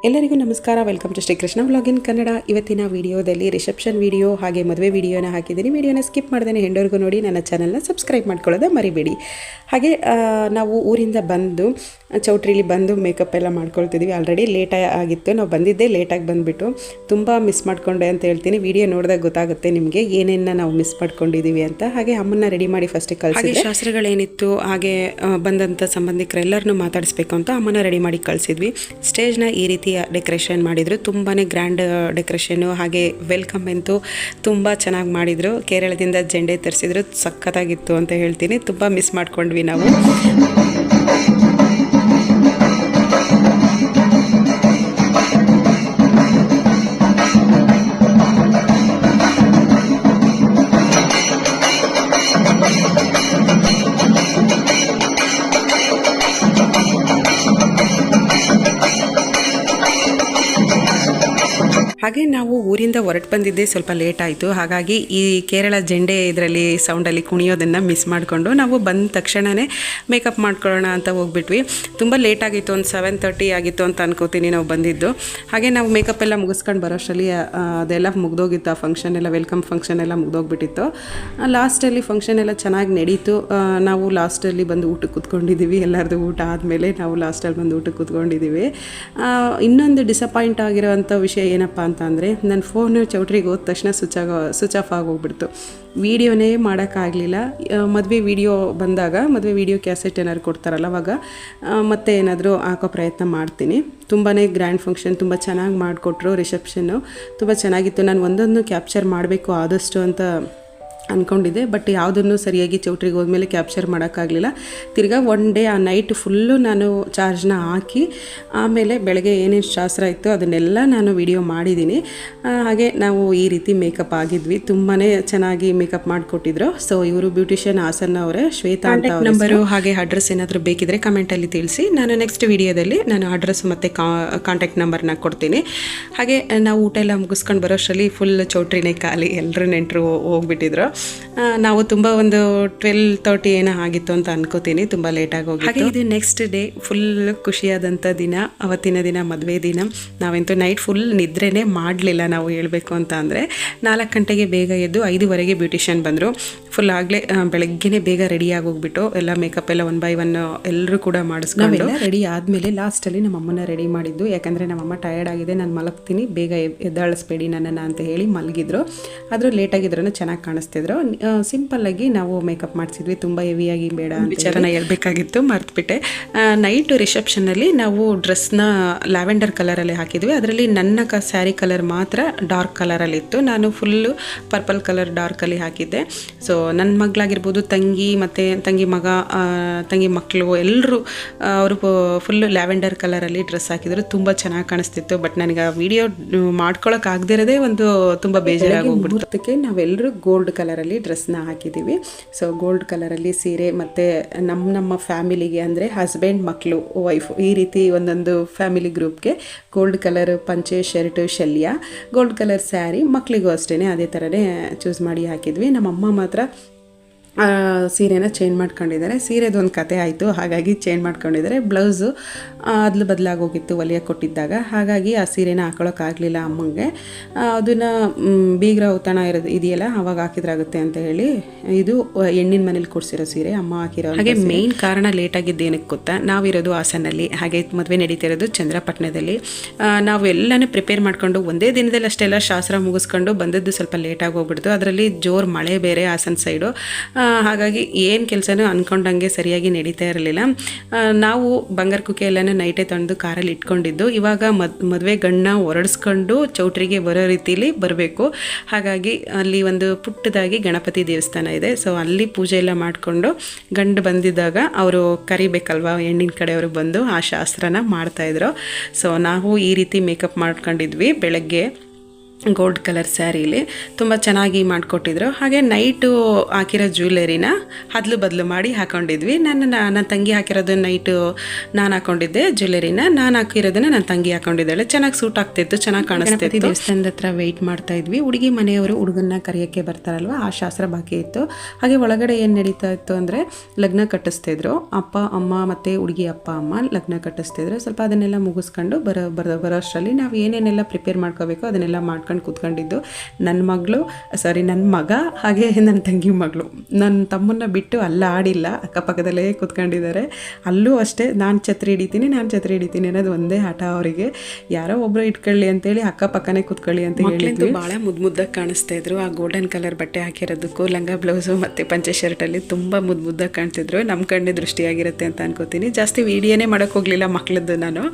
ಎಲ್ಲರಿಗೂ ನಮಸ್ಕಾರ. Welcome to Shri Krishna vlog in Kannada. ಇವತ್ತಿನ ವಿಡಿಯೋದಲ್ಲಿ ರಿಸೆಪ್ಷನ್ ವಿಡಿಯೋ ಹಾಗೆ ಮದುವೆ ವಿಡಿಯೋನ ಹಾಕಿದ್ದೀನಿ. ವಿಡಿಯೋನ ಸ್ಕಿಪ್ ಮಾಡ್ದೇನೆ ಎಂಡವರೆಗೂ ನೋಡಿ. ನನ್ನ ಚಾನಲ್ನ ಸಬ್ಸ್ಕ್ರೈಬ್ ಮಾಡ್ಕೊಳ್ಳೋದು ಮರಿಬೇಡಿ. ಹಾಗೆ ನಾವು ಊರಿಂದ ಬಂದು ಚೌಟ್ರಿಲಿ ಬಂದು ಮೇಕಪ್ ಎಲ್ಲ ಮಾಡ್ಕೊಳ್ತಿದ್ವಿ. ಆಲ್ರೆಡಿ ಲೇಟ್ ಆಗಿತ್ತು, ನಾವು ಬಂದಿದ್ದೇ ಲೇಟಾಗಿ ಬಂದುಬಿಟ್ಟು ತುಂಬ ಮಿಸ್ ಮಾಡ್ಕೊಂಡೆ ಅಂತ ಹೇಳ್ತೀನಿ. ವಿಡಿಯೋ ನೋಡಿದಾಗ ಗೊತ್ತಾಗುತ್ತೆ ನಿಮಗೆ ಏನೇನ ನಾವು ಮಿಸ್ ಮಾಡ್ಕೊಂಡಿದ್ದೀವಿ ಅಂತ. ಹಾಗೆ ಅಮ್ಮನ್ನ ರೆಡಿ ಮಾಡಿ ಫಸ್ಟಿಗೆ ಕಳಿಸಿದ್ವಿ. ಶಾಸ್ತ್ರಗಳೇನಿತ್ತು ಹಾಗೆ ಬಂದಂಥ ಸಂಬಂಧಿಕರೆಲ್ಲರನ್ನೂ ಮಾತಾಡಿಸ್ಬೇಕು ಅಂತ ಅಮ್ಮನ ರೆಡಿ ಮಾಡಿ ಕಳಿಸಿದ್ವಿ. ಸ್ಟೇಜ್ನ ಈ ರೀತಿ ಡೆಕೋರೇಷನ್ ಮಾಡಿದ್ರು. ತುಂಬಾ ಗ್ರ್ಯಾಂಡ್ ಡೆಕೋರೇಷನ್ನು ಹಾಗೆ ವೆಲ್ಕಮ್ ಅಂತೂ ತುಂಬ ಚೆನ್ನಾಗಿ ಮಾಡಿದರು. ಕೇರಳದಿಂದ ಜೆಂಡೆ ತರಿಸಿದ್ರು, ಸಖತ್ತಾಗಿತ್ತು ಅಂತ ಹೇಳ್ತೀನಿ. ತುಂಬ ಮಿಸ್ ಮಾಡ್ಕೊಂಡ್ವಿ ನಾವು. ಹಾಗೆ ನಾವು ಊರಿಂದ ಹೊರಟು ಬಂದಿದ್ದೆ ಸ್ವಲ್ಪ ಲೇಟ್ ಆಯಿತು. ಹಾಗಾಗಿ ಈ ಕೇರಳ ಜೆಂಡೆ ಇದರಲ್ಲಿ ಸೌಂಡಲ್ಲಿ ಕುಣಿಯೋದನ್ನು ಮಿಸ್ ಮಾಡಿಕೊಂಡು ನಾವು ಬಂದ ತಕ್ಷಣವೇ ಮೇಕಪ್ ಮಾಡ್ಕೊಳ್ಳೋಣ ಅಂತ ಹೋಗ್ಬಿಟ್ವಿ. ತುಂಬ ಲೇಟ್ ಆಗಿತ್ತು, ಒಂದು 7:30 ಆಗಿತ್ತು ಅಂತ ಅನ್ಕೋತೀನಿ ನಾವು ಬಂದಿದ್ದು. ಹಾಗೆ ನಾವು ಮೇಕಪ್ ಎಲ್ಲ ಮುಗಿಸ್ಕೊಂಡು ಬರೋಷ್ಟರಲ್ಲಿ ಅದೆಲ್ಲ ಮುಗ್ದೋಗಿತ್ತು. ಆ ಫಂಕ್ಷನ್ ಎಲ್ಲ, ವೆಲ್ಕಮ್ ಫಂಕ್ಷನ್ ಎಲ್ಲ ಮುಗ್ದೋಗ್ಬಿಟ್ಟಿತ್ತು. ಲಾಸ್ಟಲ್ಲಿ ಫಂಕ್ಷನ್ ಎಲ್ಲ ಚೆನ್ನಾಗಿ ನಡೀತು. ನಾವು ಲಾಸ್ಟಲ್ಲಿ ಬಂದು ಊಟಕ್ಕೆ ಕೂತ್ಕೊಂಡಿದ್ದೀವಿ. ಎಲ್ಲರದು ಊಟ ಆದಮೇಲೆ ನಾವು ಲಾಸ್ಟಲ್ಲಿ ಬಂದು ಊಟಕ್ಕೆ ಕೂತ್ಕೊಂಡಿದ್ದೀವಿ. ಇನ್ನೊಂದು ಡಿಸಪಾಯಿಂಟ್ ಆಗಿರೋವಂಥ ವಿಷಯ ಏನಪ್ಪ ಅಂತಂದರೆ, ನನ್ನ ಫೋನು ಚೌಟ್ರಿಗೆ ಹೋದ ತಕ್ಷಣ ಸ್ವಿಚ್ ಆಫ್ ಆಗೋಗ್ಬಿಡ್ತು. ವೀಡಿಯೋನೇ ಮಾಡೋಕ್ಕಾಗಲಿಲ್ಲ. ಮದುವೆ ವೀಡಿಯೋ ಬಂದಾಗ, ಮದುವೆ ವೀಡಿಯೋ ಕ್ಯಾಸೆಟ್ ಏನಾದ್ರು ಕೊಡ್ತಾರಲ್ಲ ಅವಾಗ ಮತ್ತೆ ಏನಾದರೂ ಹಾಕೋ ಪ್ರಯತ್ನ ಮಾಡ್ತೀನಿ. ತುಂಬಾ ಗ್ರ್ಯಾಂಡ್ ಫಂಕ್ಷನ್, ತುಂಬ ಚೆನ್ನಾಗಿ ಮಾಡಿಕೊಟ್ರು. ರಿಸೆಪ್ಷನ್ನು ತುಂಬ ಚೆನ್ನಾಗಿತ್ತು. ನಾನು ಒಂದೊಂದು ಕ್ಯಾಪ್ಚರ್ ಮಾಡಬೇಕು ಆದಷ್ಟು ಅಂತ ಅಂದ್ಕೊಂಡಿದ್ದೆ. ಬಟ್ ಯಾವುದನ್ನು ಸರಿಯಾಗಿ ಚೌಟ್ರಿಗೆ ಹೋದ್ಮೇಲೆ ಕ್ಯಾಪ್ಚರ್ ಮಾಡೋಕ್ಕಾಗಲಿಲ್ಲ. ತಿರ್ಗಾ ಒನ್ ಡೇ ಆ ನೈಟ್ ಫುಲ್ಲು ನಾನು ಚಾರ್ಜ್ನ ಹಾಕಿ ಆಮೇಲೆ ಬೆಳಗ್ಗೆ ಏನೇನು ಶಾಸ್ತ್ರ ಇತ್ತು ಅದನ್ನೆಲ್ಲ ನಾನು ವಿಡಿಯೋ ಮಾಡಿದ್ದೀನಿ. ಹಾಗೆ ನಾವು ಈ ರೀತಿ ಮೇಕಪ್ ಆಗಿದ್ವಿ. ತುಂಬಾ ಚೆನ್ನಾಗಿ ಮೇಕಪ್ ಮಾಡಿಕೊಟ್ಟಿದ್ರು. ಸೊ ಇವರು ಬ್ಯೂಟಿಷಿಯನ್ ಹಾಸನ್ ಅವರೇ, ಶ್ವೇತಾ ಅಂತ. ನಂಬರು ಹಾಗೆ ಅಡ್ರೆಸ್ ಏನಾದರೂ ಬೇಕಿದ್ರೆ ಕಮೆಂಟಲ್ಲಿ ತಿಳಿಸಿ. ನಾನು ನೆಕ್ಸ್ಟ್ ವಿಡಿಯೋದಲ್ಲಿ ನಾನು ಅಡ್ರೆಸ್ ಮತ್ತು ಕಾಂಟ್ಯಾಕ್ಟ್ ನಂಬರ್ನ ಕೊಡ್ತೀನಿ. ಹಾಗೆ ನಾವು ಊಟ ಎಲ್ಲ ಮುಗಿಸ್ಕೊಂಡು ಬರೋಷ್ಟರಲ್ಲಿ ಫುಲ್ ಚೌಟ್ರಿನೇ ಖಾಲಿ. ಎಲ್ಲರೂ ನೆಂಟರು ಹೋಗ್ಬಿಟ್ಟಿದ್ರು. ನಾವು ತುಂಬ ಒಂದು 12:30 ಏನೋ ಆಗಿತ್ತು ಅಂತ ಅನ್ಕೋತೀನಿ. ತುಂಬ ಲೇಟಾಗಿ ಹೋಗಿ. ಹಾಗೆ ಇದು ನೆಕ್ಸ್ಟ್ ಡೇ ಫುಲ್ ಖುಷಿಯಾದಂಥ ದಿನ. ಅವತ್ತಿನ ದಿನ ಮದುವೆ ದಿನ. ನಾವಂತೂ ನೈಟ್ ಫುಲ್ ನಿದ್ರೆನೇ ಮಾಡಲಿಲ್ಲ. ನಾವು ಹೇಳಬೇಕು ಅಂತ ಅಂದರೆ 4 ಗಂಟೆಗೆ ಬೇಗ ಎದ್ದು 5:15ಗೆ ಬ್ಯೂಟಿಷಿಯನ್ ಬಂದರು. ಫುಲ್ ಆಗಲೇ ಬೆಳಗ್ಗೆನೇ ಬೇಗ ರೆಡಿಯಾಗಿ ಹೋಗ್ಬಿಟ್ಟು ಎಲ್ಲ ಮೇಕಪ್ ಎಲ್ಲ 1 by 1 ಎಲ್ಲರೂ ಕೂಡ ಮಾಡಿಸ್ಕೊಂಡು ರೆಡಿ ಆದಮೇಲೆ ಲಾಸ್ಟಲ್ಲಿ ನಮ್ಮಮ್ಮನ ರೆಡಿ ಮಾಡಿದ್ದು. ಯಾಕಂದರೆ ನಮ್ಮಮ್ಮ ಟಯರ್ಡ್ ಆಗಿದೆ, ನಾನು ಮಲಗ್ತೀನಿ, ಬೇಗ ಎದ್ದಾಳಿಸ್ಬೇಡಿ ನನ್ನನ್ನು ಅಂತ ಹೇಳಿ ಮಲಗಿದ್ರು. ಆದರೂ ಲೇಟಾಗಿದ್ರೂ ಚೆನ್ನಾಗಿ ಕಾಣಿಸ್ತಿದ್ರು. ಸಿಂಪಲ್ಲಾಗಿ ನಾವು ಮೇಕಪ್ ಮಾಡಿಸಿದ್ವಿ. ತುಂಬ ಹೆವಿಯಾಗಿ ಬೇಡ ಅಂತ ವಿಚಾರನ ಹೇಳ್ಬೇಕಾಗಿತ್ತು, ಮರ್ತುಬಿಟ್ಟೆ. ನೈಟ್ ರಿಸೆಪ್ಷನ್ನಲ್ಲಿ ನಾವು ಡ್ರೆಸ್ನ ಲ್ಯಾವೆಂಡರ್ ಕಲರಲ್ಲಿ ಹಾಕಿದ್ವಿ. ಅದರಲ್ಲಿ ನನ್ನ ಸ್ಯಾರಿ ಕಲರ್ ಮಾತ್ರ ಡಾರ್ಕ್ ಕಲರಲ್ಲಿತ್ತು. ನಾನು ಫುಲ್ಲು ಪರ್ಪಲ್ ಕಲರ್ ಡಾರ್ಕಲ್ಲಿ ಹಾಕಿದ್ದೆ. ಸೊ ನನ್ನ ಮಗಳಾಗಿರ್ಬೋದು, ತಂಗಿ ಮತ್ತು ತಂಗಿ ಮಗ, ತಂಗಿ ಮಕ್ಕಳು ಎಲ್ಲರೂ ಅವರು ಫುಲ್ಲು ಲ್ಯಾವೆಂಡರ್ ಕಲರಲ್ಲಿ ಡ್ರೆಸ್ ಹಾಕಿದ್ರು. ತುಂಬ ಚೆನ್ನಾಗಿ ಕಾಣಿಸ್ತಿತ್ತು. ಬಟ್ ನನಗೆ ಆ ವಿಡಿಯೋ ಮಾಡ್ಕೊಳಕ್ಕಾಗದಿರೋದೇ ಒಂದು ತುಂಬ ಬೇಜಾರಾಗೋಗ್ಬಿಡ್ತಕ್ಕೆ. ನಾವೆಲ್ಲರೂ ಗೋಲ್ಡ್ ಕಲರಲ್ಲಿ ಡ್ರೆಸ್ನ ಹಾಕಿದ್ದೀವಿ. ಸೊ ಗೋಲ್ಡ್ ಕಲರಲ್ಲಿ ಸೀರೆ ಮತ್ತು ನಮ್ಮ ಫ್ಯಾಮಿಲಿಗೆ ಅಂದರೆ ಹಸ್ಬೆಂಡ್, ಮಕ್ಕಳು, ವೈಫ್, ಈ ರೀತಿ ಒಂದೊಂದು ಫ್ಯಾಮಿಲಿ ಗ್ರೂಪ್ಗೆ ಗೋಲ್ಡ್ ಕಲರ್ ಪಂಚೆ, ಶರ್ಟು, ಶಲ್ಯ, ಗೋಲ್ಡ್ ಕಲರ್ ಸ್ಯಾರಿ, ಮಕ್ಕಳಿಗೂ ಅಷ್ಟೇ ಅದೇ ಥರನೇ ಚೂಸ್ ಮಾಡಿ ಹಾಕಿದ್ವಿ. ನಮ್ಮಮ್ಮ ಮಾತ್ರ ಸೀರೆನ ಚೇಂಜ್ ಮಾಡ್ಕೊಂಡಿದ್ದಾರೆ. ಸೀರೆದೊಂದು ಕತೆ ಆಯಿತು, ಹಾಗಾಗಿ ಚೇಂಜ್ ಮಾಡ್ಕೊಂಡಿದ್ದಾರೆ. ಬ್ಲೌಸು ಅದಲು ಬದಲಾಗೋಗಿತ್ತು ಹೊಲಿಯಕ್ಕೆ ಕೊಟ್ಟಿದ್ದಾಗ. ಹಾಗಾಗಿ ಆ ಸೀರೆನ ಹಾಕೊಳ್ಳೋಕ್ಕಾಗಲಿಲ್ಲ ಅಮ್ಮಂಗೆ. ಅದನ್ನು ಬೀಗ್ರ ಔತಣ ಇದೆಯಲ್ಲ ಅವಾಗ ಹಾಕಿದ್ರಾಗುತ್ತೆ ಅಂತ ಹೇಳಿ ಇದು ಹೆಣ್ಣಿನ ಮನೇಲಿ ಕೊಡಿಸಿರೋ ಸೀರೆ ಅಮ್ಮ ಹಾಕಿರೋ. ಹಾಗೆ ಮೇಯ್ನ್ ಕಾರಣ ಲೇಟಾಗಿದ್ದು ಏನಕ್ಕೆ ಗೊತ್ತಾ, ನಾವಿರೋದು ಹಾಸನಲ್ಲಿ, ಹಾಗೆ ಮದುವೆ ನಡೀತಿರೋದು ಚಂದ್ರಪಟ್ಟಣದಲ್ಲಿ. ನಾವು ಎಲ್ಲನೂ ಪ್ರಿಪೇರ್ ಮಾಡಿಕೊಂಡು ಒಂದೇ ದಿನದಲ್ಲಿ ಅಷ್ಟೆಲ್ಲ ಶಾಸ್ತ್ರ ಮುಗಿಸ್ಕೊಂಡು ಬಂದದ್ದು ಸ್ವಲ್ಪ ಲೇಟಾಗಿ ಹೋಗ್ಬಿಡ್ತು. ಅದರಲ್ಲಿ ಜೋರು ಮಳೆ ಬೇರೆ ಹಾಸನ ಸೈಡು. ಹಾಗಾಗಿ ಏನು ಕೆಲಸನೂ ಅಂದ್ಕೊಂಡಂಗೆ ಸರಿಯಾಗಿ ನಡೀತಾ ಇರಲಿಲ್ಲ. ನಾವು ಬಂಗಾರ ಕುಕ್ಕೆ ಎಲ್ಲನೂ ನೈಟೇ ತಂದು ಕಾರಲ್ಲಿ ಇಟ್ಕೊಂಡಿದ್ದು. ಇವಾಗ ಮದುವೆ ಗಂಡನ್ನ ಹೊರಡಿಸ್ಕೊಂಡು ಚೌಟ್ರಿಗೆ ಬರೋ ರೀತಿಲಿ ಬರಬೇಕು. ಹಾಗಾಗಿ ಅಲ್ಲಿ ಒಂದು ಪುಟ್ಟದಾಗಿ ಗಣಪತಿ ದೇವಸ್ಥಾನ ಇದೆ. ಸೊ ಅಲ್ಲಿ ಪೂಜೆ ಎಲ್ಲ ಮಾಡಿಕೊಂಡು ಗಂಡು ಬಂದಿದ್ದಾಗ ಅವರು ಕರಿಬೇಕಲ್ವ, ಹೆಣ್ಣಿನ ಕಡೆಯವರು ಬಂದು ಆ ಶಾಸ್ತ್ರನ ಮಾಡ್ತಾಯಿದ್ರು. ಸೊ ನಾವು ಈ ರೀತಿ ಮೇಕಪ್ ಮಾಡ್ಕೊಂಡಿದ್ವಿ ಬೆಳಗ್ಗೆ. ಗೋಲ್ಡ್ ಕಲರ್ ಸ್ಯಾರೀಲಿ ತುಂಬ ಚೆನ್ನಾಗಿ ಮಾಡಿಕೊಟ್ಟಿದ್ರು. ಹಾಗೆ ನೈಟು ಹಾಕಿರೋ ಜ್ಯುವೆಲರಿನ ಹದ್ಲು ಬದಲು ಮಾಡಿ ಹಾಕ್ಕೊಂಡಿದ್ವಿ. ನನ್ನ ತಂಗಿ ಹಾಕಿರೋದು ನೈಟು ನಾನು ಹಾಕ್ಕೊಂಡಿದ್ದೆ ಜ್ಯುವೆಲರಿನ, ನಾನು ಹಾಕಿರೋದನ್ನ ನನ್ನ ತಂಗಿ ಹಾಕ್ಕೊಂಡಿದ್ದಾಳೆ. ಚೆನ್ನಾಗಿ ಸೂಟ್ ಆಗ್ತಿತ್ತು, ಚೆನ್ನಾಗಿ ಕಾಣಿಸ್ತಿತ್ತು. ದೇವಸ್ಥಾನದ ಹತ್ರ ವೆಯ್ಟ್ ಮಾಡ್ತಾ ಇದ್ವಿ. ಹುಡುಗಿ ಮನೆಯವರು ಹುಡುಗನ್ನ ಕರೆಯೋಕ್ಕೆ ಬರ್ತಾರಲ್ವ, ಆ ಶಾಸ್ತ್ರ ಬಾಕಿ ಇತ್ತು. ಹಾಗೆ ಒಳಗಡೆ ಏನು ನಡೀತಾ ಇತ್ತು ಅಂದರೆ ಲಗ್ನ ಕಟ್ಟಿಸ್ತಿದ್ರು. ಅಪ್ಪ ಅಮ್ಮ ಮತ್ತು ಹುಡುಗಿ ಅಪ್ಪ ಅಮ್ಮ ಲಗ್ನ ಕಟ್ಟಿಸ್ತಿದ್ರು. ಸ್ವಲ್ಪ ಅದನ್ನೆಲ್ಲ ಮುಗಿಸ್ಕೊಂಡು ಬರೋಷ್ಟರಲ್ಲಿ ನಾವು ಏನೇನೆಲ್ಲ ಪ್ರಿಪೇರ್ ಮಾಡ್ಕೋಬೇಕು ಅದನ್ನೆಲ್ಲ ಮಾಡ್ಕೊಂಡು ಕೂತ್ಕೊಂಡಿದ್ದು. ನನ್ನ ಮಗ ಹಾಗೆ ನನ್ನ ತಂಗಿ ಮಗಳು ನನ್ನ ತಮ್ಮನ್ನ ಬಿಟ್ಟು ಅಲ್ಲ ಆಡಿಲ್ಲ, ಅಕ್ಕಪಕ್ಕದಲ್ಲೇ ಕೂತ್ಕೊಂಡಿದ್ದಾರೆ. ಅಲ್ಲೂ ಅಷ್ಟೇ ನಾನು ಛತ್ರಿ ಹಿಡಿತೀನಿ ಅನ್ನೋದು ಒಂದೇ ಆಟ ಅವರಿಗೆ. ಯಾರೋ ಒಬ್ಬರು ಇಟ್ಕೊಳ್ಳಿ ಅಂತೇಳಿ ಅಕ್ಕಪಕ್ಕನೇ ಕೂತ್ಕೊಳ್ಳಿ ಅಂತ ಹೇಳಿದ್ವಿ. ಭಾಳ ಮುದ್ದಾಗಿ ಕಾಣಿಸ್ತಾ ಇದ್ರು. ಆ ಗೋಲ್ಡನ್ ಕಲರ್ ಬಟ್ಟೆ ಹಾಕಿರೋದಕ್ಕೂ ಲಂಗ ಬ್ಲೌಸು ಮತ್ತು ಪಂಚೆ ಶರ್ಟಲ್ಲಿ ತುಂಬ ಮುದ್ದಾಗಿ ಕಾಣ್ತಿದ್ರು. ನಮ್ಮ ಕಣ್ಣೆ ದೃಷ್ಟಿಯಾಗಿರುತ್ತೆ ಅಂತ ಅನ್ಕೋತೀನಿ. ಜಾಸ್ತಿ ವೀಡಿಯೋನೇ ಮಾಡೋಕ್ಕೆ ಹೋಗಲಿಲ್ಲ ಮಕ್ಕಳದ್ದು, ನಾನು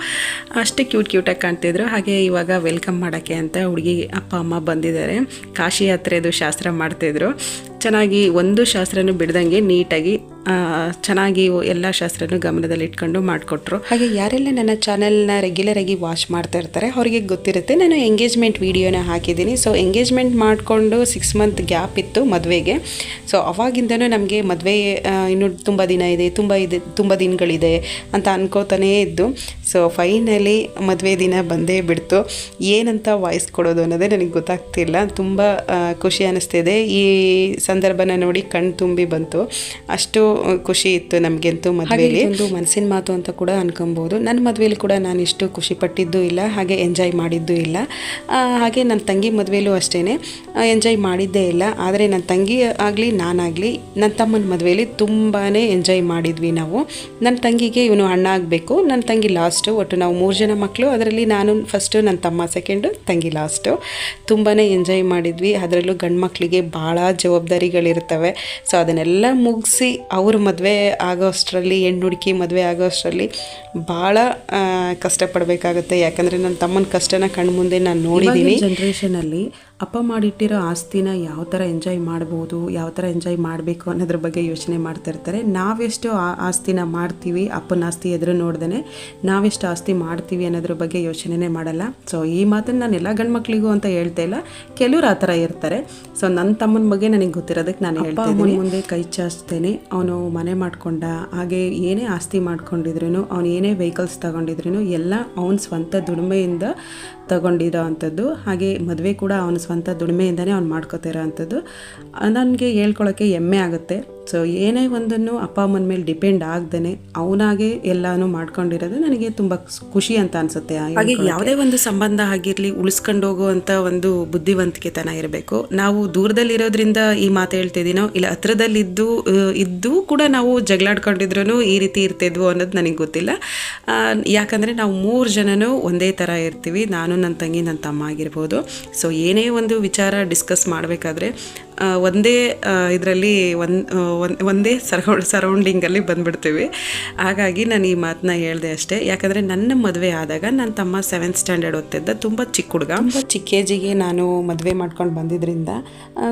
ಅಷ್ಟೇ ಕ್ಯೂಟಾಗಿ ಕಾಣ್ತಿದ್ರು. ಹಾಗೆ ಇವಾಗ ವೆಲ್ಕಮ್ ಮಾಡೋಕ್ಕೆ ಅಂತ ಹುಡುಗಿ ಅಪ್ಪ ಅಮ್ಮ ಬಂದಿದ್ದಾರೆ. ಕಾಶಿ ಯಾತ್ರೆದು ಶಾಸ್ತ್ರ ಮಾಡ್ತಿದ್ರು. ಚೆನ್ನಾಗಿ ಒಂದು ಶಾಸ್ತ್ರನೂ ಬಿಡ್ದಂಗೆ ನೀಟಾಗಿ ಚೆನ್ನಾಗಿ ಎಲ್ಲ ಶಾಸ್ತ್ರನೂ ಗಮನದಲ್ಲಿ ಇಟ್ಕೊಂಡು ಮಾಡಿಕೊಟ್ರು. ಹಾಗೆ ಯಾರೆಲ್ಲ ನನ್ನ ಚಾನಲ್ನ ರೆಗ್ಯುಲರಾಗಿ ವಾಚ್ ಮಾಡ್ತಾ ಇರ್ತಾರೆ ಅವರಿಗೆ ಗೊತ್ತಿರುತ್ತೆ, ನಾನು ಎಂಗೇಜ್ಮೆಂಟ್ ವೀಡಿಯೋನ ಹಾಕಿದ್ದೀನಿ. ಸೊ ಎಂಗೇಜ್ಮೆಂಟ್ ಮಾಡಿಕೊಂಡು 6 ಮಂತ್ ಗ್ಯಾಪ್ ಇತ್ತು ಮದುವೆಗೆ. ಸೊ ಅವಾಗಿಂದನೂ ನಮಗೆ ಮದುವೆ ಇನ್ನೂ ತುಂಬ ದಿನ ಇದೆ, ತುಂಬ ದಿನಗಳಿದೆ ಅಂತ ಅನ್ಕೋತಾನೇ ಇದ್ದು. ಸೊ ಫೈನಲಿ ಮದುವೆ ದಿನ ಬಂದೇ ಬಿಡ್ತು. ಏನಂತ ವಾಯ್ಸ್ ಕೊಡೋದು ಅನ್ನೋದೇ ನನಗೆ ಗೊತ್ತಾಗ್ತಿಲ್ಲ. ತುಂಬ ಖುಷಿ ಅನ್ನಿಸ್ತಿದೆ. ಈ ಸಂದರ್ಭನ ನೋಡಿ ಕಣ್ಣು ತುಂಬಿ ಬಂತು. ಅಷ್ಟು ಖುಷಿ ಇತ್ತು ನಮಗಂತೂ ಮದುವೆಯಲ್ಲಿ. ಒಂದು ಮನಸ್ಸಿನ ಮಾತು ಅಂತ ಕೂಡ ಅನ್ಕೊಬೋದು. ನನ್ನ ಮದುವೆಯಲ್ಲಿ ಕೂಡ ನಾನು ಇಷ್ಟು ಖುಷಿ ಪಟ್ಟಿದ್ದು ಇಲ್ಲ, ಹಾಗೆ ಎಂಜಾಯ್ ಮಾಡಿದ್ದು ಇಲ್ಲ. ಹಾಗೆ ನನ್ನ ತಂಗಿ ಮದುವೆಯಲ್ಲೂ ಅಷ್ಟೇ ಎಂಜಾಯ್ ಮಾಡಿದ್ದೇ ಇಲ್ಲ. ಆದರೆ ನನ್ನ ತಂಗಿ ಆಗಲಿ ನಾನಾಗಲಿ ನನ್ನ ತಮ್ಮನ ಮದುವೆಯಲ್ಲಿ ತುಂಬಾ ಎಂಜಾಯ್ ಮಾಡಿದ್ವಿ ನಾವು. ನನ್ನ ತಂಗಿಗೆ ಇವನು ಅಣ್ಣ ಆಗಬೇಕು, ನನ್ನ ತಂಗಿ ಲಾಸ್ಟು. ಒಟ್ಟು ನಾವು 3 ಜನ ಮಕ್ಕಳು, ಅದರಲ್ಲಿ ನಾನು ಫಸ್ಟು, ನನ್ನ ತಮ್ಮ ಸೆಕೆಂಡು, ತಂಗಿ ಲಾಸ್ಟು. ತುಂಬಾ ಎಂಜಾಯ್ ಮಾಡಿದ್ವಿ. ಅದರಲ್ಲೂ ಗಂಡು ಮಕ್ಕಳಿಗೆ ಭಾಳ ಜವಾಬ್ದಾರಿಗಳಿರ್ತವೆ. ಸೊ ಅದನ್ನೆಲ್ಲ ಮುಗಿಸಿ ಅವ್ರ ಮದುವೆ ಆಗೋ ಅಷ್ಟರಲ್ಲಿ, ಹೆಣ್ಣು ಹುಡುಕಿ ಮದುವೆ ಆಗೋ ಅಷ್ಟರಲ್ಲಿ ಭಾಳ ಕಷ್ಟಪಡಬೇಕಾಗುತ್ತೆ. ಯಾಕಂದರೆ ನನ್ನ ತಮ್ಮನ ಕಷ್ಟನ ಕಣ್ಣು ಮುಂದೆ ನಾನು ನೋಡಿದ್ದೀನಿ. ಜನ್ರೇಷನಲ್ಲಿ ಅಪ್ಪ ಮಾಡಿಟ್ಟಿರೋ ಆಸ್ತಿನ ಯಾವ ಥರ ಎಂಜಾಯ್ ಮಾಡ್ಬೋದು, ಯಾವ ಥರ ಎಂಜಾಯ್ ಮಾಡಬೇಕು ಅನ್ನೋದ್ರ ಬಗ್ಗೆ ಯೋಚನೆ ಮಾಡ್ತಾ ಇರ್ತಾರೆ. ನಾವೆಷ್ಟು ಆಸ್ತಿನ ಮಾಡ್ತೀವಿ, ಅಪ್ಪನ ಆಸ್ತಿ ಎದುರು ನೋಡ್ದೇ ನಾವೆಷ್ಟು ಆಸ್ತಿ ಮಾಡ್ತೀವಿ ಅನ್ನೋದ್ರ ಬಗ್ಗೆ ಯೋಚನೆ ಮಾಡಲ್ಲ. ಸೊ ಈ ಮಾತನ್ನು ನಾನು ಎಲ್ಲ ಗಂಡು ಮಕ್ಕಳಿಗೂ ಅಂತ ಹೇಳ್ತಾ ಇಲ್ಲ, ಕೆಲವ್ರು ಆ ಥರ ಇರ್ತಾರೆ. ಸೊ ನನ್ನ ತಮ್ಮನ ಬಗ್ಗೆ ನನಗೆ ಗೊತ್ತಿರೋದಕ್ಕೆ ನಾನು ಹೇಳ್ತೀನಿ. ಮುಂದೆ ಕೈ ಚಾಚ್ತೇನೆ. ಅವನು ಮನೆ ಮಾಡ್ಕೊಂಡ, ಹಾಗೆ ಏನೇ ಆಸ್ತಿ ಮಾಡ್ಕೊಂಡಿದ್ರು, ಅವನು ಏನೇ ವೆಹಿಕಲ್ಸ್ ತಗೊಂಡಿದ್ರು ಎಲ್ಲ ಅವನ ಸ್ವಂತ ದುಡಿಮೆಯಿಂದ ತಗೊಂಡಿರೋ ಅಂಥದ್ದು. ಹಾಗೆ ಮದುವೆ ಕೂಡ ಅವನ ಸ್ವಂತ ದುಡಿಮೆಯಿಂದನೇ ಅವ್ನು ಮಾಡ್ಕೋತಿರೋ ಅಂಥದ್ದು. ನನಗೆ ಹೇಳ್ಕೊಳ್ಳೋಕ್ಕೆ ಹೆಮ್ಮೆ ಆಗುತ್ತೆ. ಸೊ ಏನೇ ಒಂದನ್ನು ಅಪ್ಪ ಅಮ್ಮನ ಮೇಲೆ ಡಿಪೆಂಡ್ ಆಗ್ದೇ ಅವನಾಗೆ ಎಲ್ಲನೂ ಮಾಡ್ಕೊಂಡಿರೋದು ನನಗೆ ತುಂಬ ಖುಷಿ ಅಂತ ಅನಿಸುತ್ತೆ. ಹಾಗೆ ಯಾವುದೇ ಒಂದು ಸಂಬಂಧ ಆಗಿರಲಿ ಉಳಿಸ್ಕೊಂಡು ಹೋಗುವಂಥ ಒಂದು ಬುದ್ಧಿವಂತಿಕೆತನ ಇರಬೇಕು. ನಾವು ದೂರದಲ್ಲಿರೋದ್ರಿಂದ ಈ ಮಾತು ಹೇಳ್ತಿದ್ದೀನೋ ಇಲ್ಲ ಇದ್ದು ಕೂಡ ನಾವು ಜಗಳಾಡ್ಕೊಂಡಿದ್ರು ಈ ರೀತಿ ಇರ್ತಿದ್ವು ಅನ್ನೋದು ನನಗೆ ಗೊತ್ತಿಲ್ಲ. ಯಾಕಂದರೆ ನಾವು 3 ಜನನೂ ಒಂದೇ ಥರ ಇರ್ತೀವಿ. ನಾನು, ನನ್ನ ತಂಗಿ, ನನ್ನ ತಮ್ಮ ಆಗಿರ್ಬೋದು. ಸೊ ಏನೇ ಒಂದು ವಿಚಾರ ಡಿಸ್ಕಸ್ ಮಾಡಬೇಕಾದ್ರೆ ಒಂದೇ ಇದರಲ್ಲಿ ಒಂದೇ ಸರೌಂಡಿಂಗಲ್ಲಿ ಬಂದುಬಿಡ್ತೀವಿ. ಹಾಗಾಗಿ ನಾನು ಈ ಮಾತನ್ನ ಹೇಳಿದೆ ಅಷ್ಟೇ. ಯಾಕಂದರೆ ನನ್ನ ಮದುವೆ ಆದಾಗ ನನ್ನ ತಮ್ಮ 7th ಸ್ಟ್ಯಾಂಡರ್ಡ್ ಓದ್ತಿದ್ದ, ತುಂಬ ಚಿಕ್ಕ ಹುಡುಗ. ತುಂಬ ಚಿಕ್ಕ ಏಜಿಗೆ ನಾನು ಮದುವೆ ಮಾಡ್ಕೊಂಡು ಬಂದಿದ್ದರಿಂದ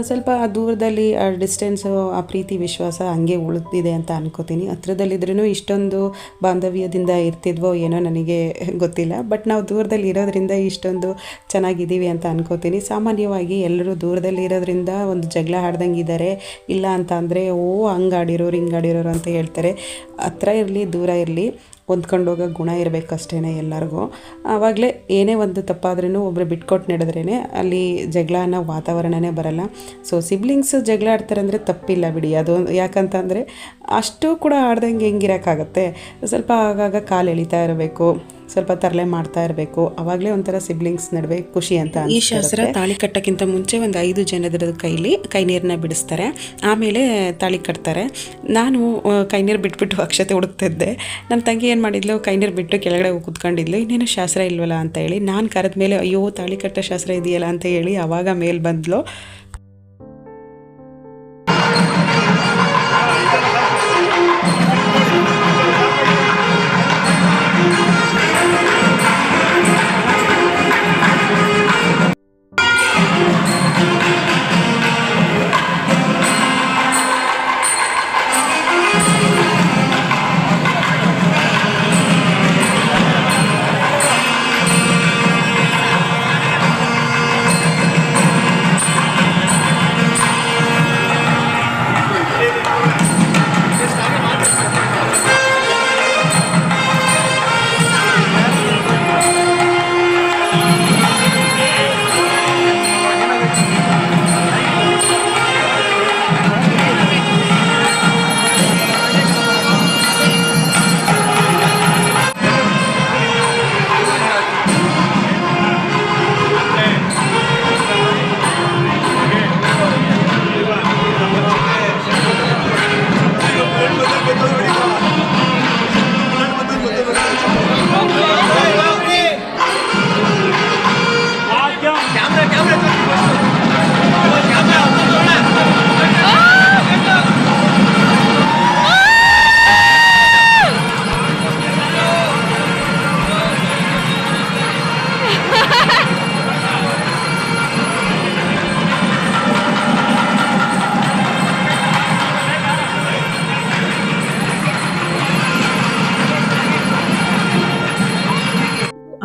ಸ್ವಲ್ಪ ಆ ದೂರದಲ್ಲಿ ಆ ಡಿಸ್ಟೆನ್ಸು, ಆ ಪ್ರೀತಿ ವಿಶ್ವಾಸ ಹಂಗೆ ಉಳಿದಿದೆ ಅಂತ ಅನ್ಕೋತೀನಿ. ಹತ್ರದಲ್ಲಿದ್ರೂ ಇಷ್ಟೊಂದು ಬಾಂಧವ್ಯದಿಂದ ಇರ್ತಿದ್ವೋ ಏನೋ ನನಗೆ ಗೊತ್ತಿಲ್ಲ. ಬಟ್ ನಾವು ದೂರದಲ್ಲಿ ಇರೋದ್ರಿಂದ ಇಷ್ಟೊಂದು ಚೆನ್ನಾಗಿದ್ದೀವಿ ಅಂತ ಅನ್ಕೋತೀನಿ. ಸಾಮಾನ್ಯವಾಗಿ ಎಲ್ಲರೂ ದೂರದಲ್ಲಿ ಇರೋದ್ರಿಂದ ಒಂದು ಜಗಳ ಆಡ್ದಂಗಿದ್ದಾರೆ, ಇಲ್ಲ ಅಂತ ಅಂದರೆ ಹಂಗಾಡಿರೋರು ಹಿಂಗಾಡಿರೋರು ಅಂತ ಹೇಳ್ತಾರೆ. ಹತ್ರ ಇರಲಿ ದೂರ ಇರಲಿ ಹೊಂದ್ಕೊಂಡು ಹೋಗೋ ಗುಣ ಇರಬೇಕಷ್ಟೇ ಎಲ್ಲರಿಗೂ. ಆವಾಗಲೇ ಏನೇ ಒಂದು ತಪ್ಪಾದ್ರೂ ಒಬ್ಬರು ಬಿಟ್ಕೊಟ್ಟು ನಡೆದ್ರೇ ಅಲ್ಲಿ ಜಗಳ ಅನ್ನೋ ವಾತಾವರಣನೇ ಬರಲ್ಲ. ಸೊ ಸಿಬ್ಲಿಂಗ್ಸ್ ಜಗಳ ಆಡ್ತಾರೆ ಅಂದರೆ ತಪ್ಪಿಲ್ಲ ಬಿಡಿ. ಅದು ಯಾಕಂತಂದರೆ ಅಷ್ಟು ಕೂಡ ಆಡ್ದಂಗೆ ಹೆಂಗಿರೋಕ್ಕಾಗತ್ತೆ. ಸ್ವಲ್ಪ ಆಗಾಗ ಕಾಲು ಎಳಿತಾ ಇರಬೇಕು, ಸ್ವಲ್ಪ ತರಲೆ ಮಾಡ್ತಾ ಇರಬೇಕು. ಆವಾಗಲೇ ಒಂಥರ ಸಿಬ್ಲಿಂಗ್ಸ್ ನಡುವೆ ಖುಷಿ ಅಂತ. ಈ ಶಾಸ್ತ್ರ ತಾಳಿ ಕಟ್ಟೋಕ್ಕಿಂತ ಮುಂಚೆ ಒಂದು 5 ಜನದ ಕೈಲಿ ಕೈ ನೀರನ್ನ ಬಿಡಿಸ್ತಾರೆ, ಆಮೇಲೆ ತಾಳಿ ಕಟ್ತಾರೆ. ನಾನು ಕೈ ನೀರು ಬಿಟ್ಬಿಟ್ಟು ಅಕ್ಷತೆ ಹುಡುಕ್ತಿದ್ದೆ. ನನ್ನ ತಂಗಿ ಏನು ಮಾಡಿದ್ಲು, ಕೈ ನೀರು ಬಿಟ್ಟು ಕೆಳಗಡೆ ಕೂತ್ಕೊಂಡಿದ್ಲು. ಇನ್ನೇನು ಶಾಸ್ತ್ರ ಇಲ್ವಲ್ಲ ಅಂತ ಹೇಳಿ ನಾನು ಕರೆದ ಮೇಲೆ ಅಯ್ಯೋ ತಾಳಿ ಕಟ್ಟೋ ಶಾಸ್ತ್ರ ಇದೆಯಲ್ಲ ಅಂತ ಹೇಳಿ ಆವಾಗ ಮೇಲೆ ಬಂದ್ಲು.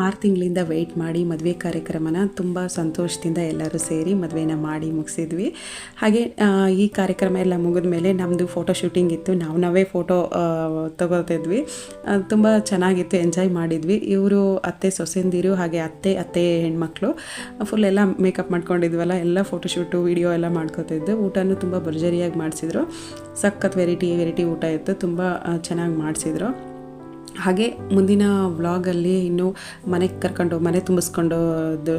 6 ತಿಂಗಳಿಂದ ವೆಯ್ಟ್ ಮಾಡಿ ಮದುವೆ ಕಾರ್ಯಕ್ರಮನ ತುಂಬ ಸಂತೋಷದಿಂದ ಎಲ್ಲರೂ ಸೇರಿ ಮದುವೆನ ಮಾಡಿ ಮುಗಿಸಿದ್ವಿ. ಹಾಗೆ ಈ ಕಾರ್ಯಕ್ರಮ ಎಲ್ಲ ಮುಗಿದ ಮೇಲೆ ನಮ್ಮದು ಫೋಟೋ ಶೂಟಿಂಗ್ ಇತ್ತು. ನಾವೇ ಫೋಟೋ ತಗೋತಿದ್ವಿ. ತುಂಬ ಚೆನ್ನಾಗಿತ್ತು, ಎಂಜಾಯ್ ಮಾಡಿದ್ವಿ. ಇವರು ಅತ್ತೆ ಸೊಸೆಂದಿರು ಹಾಗೆ ಅತ್ತೆ ಹೆಣ್ಮಕ್ಳು ಫುಲ್ ಎಲ್ಲ ಮೇಕಪ್ ಮಾಡ್ಕೊಂಡಿದ್ವಲ್ಲ, ಎಲ್ಲ ಫೋಟೋಶೂಟು ವಿಡಿಯೋ ಎಲ್ಲ ಮಾಡ್ಕೋತಿದ್ದು. ಊಟನೂ ತುಂಬ ಭರ್ಜರಿಯಾಗಿ ಮಾಡಿಸಿದ್ರು. ಸಖತ್ ವೆರೈಟಿ ಊಟ ಇತ್ತು, ತುಂಬ ಚೆನ್ನಾಗಿ ಮಾಡಿಸಿದ್ರು. ಹಾಗೆ ಮುಂದಿನ ವ್ಲಾಗಲ್ಲಿ ಇನ್ನೂ ಮನೆ ತುಂಬಿಸ್ಕೊಂಡು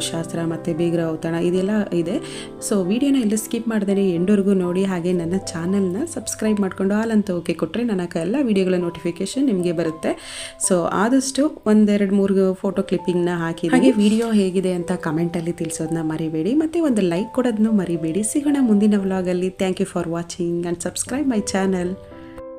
ಶಾಸ್ತ್ರ ಮತ್ತು ಬೀಗರ ಔತಣ ಇದೆಲ್ಲ ಇದೆ. ಸೊ ವಿಡಿಯೋನ ಎಲ್ಲ ಸ್ಕಿಪ್ ಮಾಡ್ದೇ ಎಂಡವರೆಗೂ ನೋಡಿ. ಹಾಗೆ ನನ್ನ ಚಾನಲ್ನ ಸಬ್ಸ್ಕ್ರೈಬ್ ಮಾಡಿಕೊಂಡು ಆಲ್ ಓಕೆ ಕೊಟ್ಟರೆ ನನ್ನ ಎಲ್ಲ ವೀಡಿಯೋಗಳ ನೋಟಿಫಿಕೇಷನ್ ನಿಮಗೆ ಬರುತ್ತೆ. ಸೊ ಆದಷ್ಟು 1-2-3 ಫೋಟೋ ಕ್ಲಿಪ್ಪಿಂಗ್ನ ಹಾಕಿ. ಹಾಗೆ ವಿಡಿಯೋ ಹೇಗಿದೆ ಅಂತ ಕಮೆಂಟಲ್ಲಿ ತಿಳಿಸೋದನ್ನ ಮರಿಬೇಡಿ, ಮತ್ತು ಒಂದು ಲೈಕ್ ಕೊಡೋದನ್ನು ಮರಿಬೇಡಿ. ಸಿಗೋಣ ಮುಂದಿನ ವ್ಲಾಗಲ್ಲಿ. Thank you for watching and subscribe my channel.